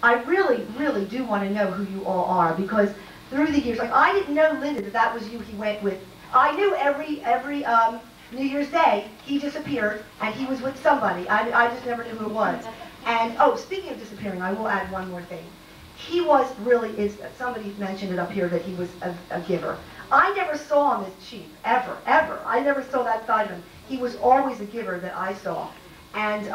I really, really do want to know who you all are, because through the years, like I didn't know, Linda, that was you he went with. I knew every New Year's Day he disappeared and he was with somebody. I just never knew who it was. And oh, speaking of disappearing, I will add one more thing. He was really, somebody mentioned it up here that he was a giver. I never saw him as cheap, ever, ever. I never saw that side of him. He was always a giver that I saw. And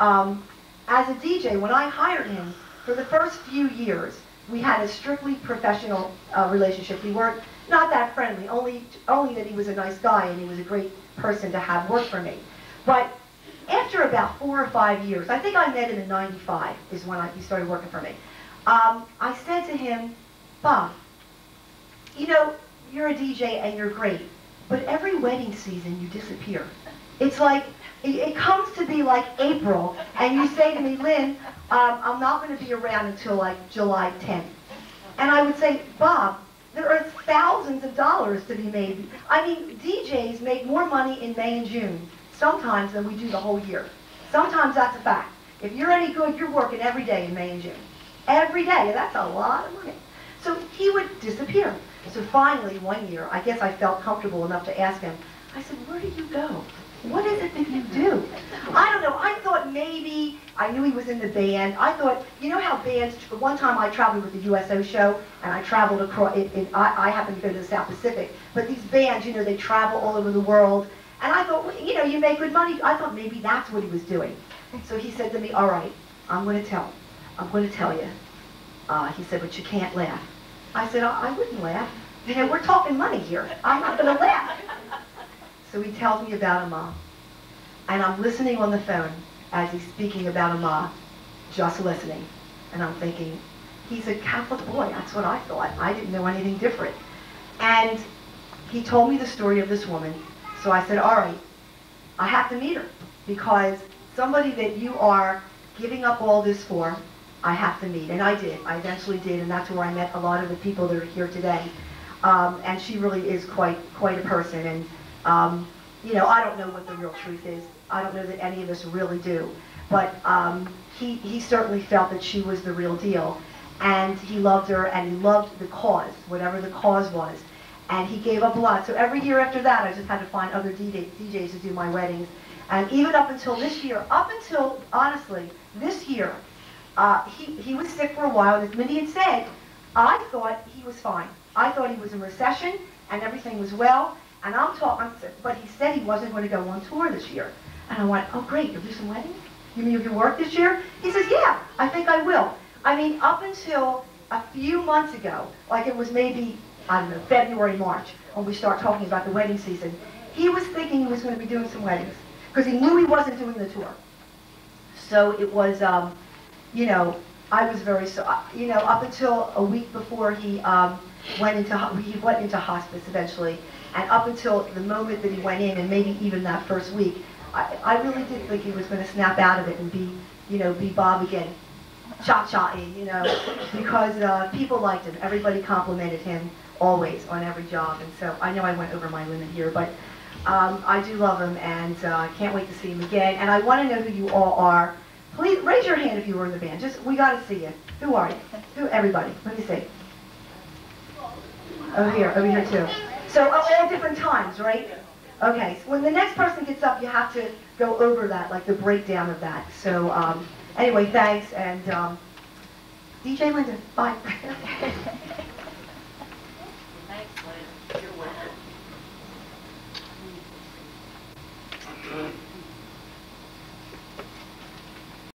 as a DJ, when I hired him, for the first few years, we had a strictly professional relationship. We weren't not that friendly, only that he was a nice guy and he was a great person to have work for me. But after about 4 or 5 years, I think I met him in '95 is when he started working for me. I said to him, Bob, you know, you're a DJ and you're great, but every wedding season you disappear. It's like, it comes to be like April, and you say to me, Lynn, I'm not going to be around until like July 10th. And I would say, Bob, there are thousands of dollars to be made. I mean, DJs make more money in May and June sometimes than we do the whole year. Sometimes that's a fact. If you're any good, you're working every day in May and June. Every day, and that's a lot of money. So he would disappear. So finally, one year, I guess I felt comfortable enough to ask him, I said, where do you go? What is it that you do? I don't know. I thought maybe, I knew he was in the band. I thought, you know how bands, one time I traveled with the USO show, and I traveled across, I happened to go to the South Pacific, but these bands, you know, they travel all over the world. And I thought, well, you know, you make good money. I thought maybe that's what he was doing. So he said to me, all right, I'm going to tell you. He said, but you can't laugh. I said, I wouldn't laugh. You know, we're talking money here. I'm not going to laugh. So he tells me about Amma. And I'm listening on the phone as he's speaking about Amma, just listening. And I'm thinking, he's a Catholic boy. That's what I thought. I didn't know anything different. And he told me the story of this woman. So I said, all right, I have to meet her, because somebody that you are giving up all this for, I have to meet. And I did. I eventually did, and that's where I met a lot of the people that are here today. And she really is quite a person. And you know, I don't know what the real truth is. I don't know that any of us really do. But he certainly felt that she was the real deal. And he loved her, and he loved the cause, whatever the cause was. And he gave up a lot. So every year after that, I just had to find other DJs to do my weddings. And even up until this year, honestly, this year, he was sick for a while. And as Minnie had said, I thought he was fine. I thought he was in recession and everything was well. And but he said he wasn't going to go on tour this year. And I went, oh great, you'll do some weddings? You mean you can work this year? He says, yeah, I think I will. I mean, up until a few months ago, like it was maybe, I don't know, February, March, when we start talking about the wedding season, he was thinking he was going to be doing some weddings, because he knew he wasn't doing the tour. So it was, you know, I was very, you know, up until a week before he went into hospice eventually, and up until the moment that he went in, and maybe even that first week, I really did think he was going to snap out of it and be, you know, be Bob again, cha-cha-y, you know, because people liked him. Everybody complimented him always on every job, and so I know I went over my limit here, but I do love him, and I can't wait to see him again. And I want to know who you all are. Please raise your hand if you were in the band. We got to see you. Who are you? Who? Everybody. Let me see. Over here too. So all different times, right? Okay. So when the next person gets up, you have to go over that, like the breakdown of that. So anyway, thanks, and DJ Linda, bye.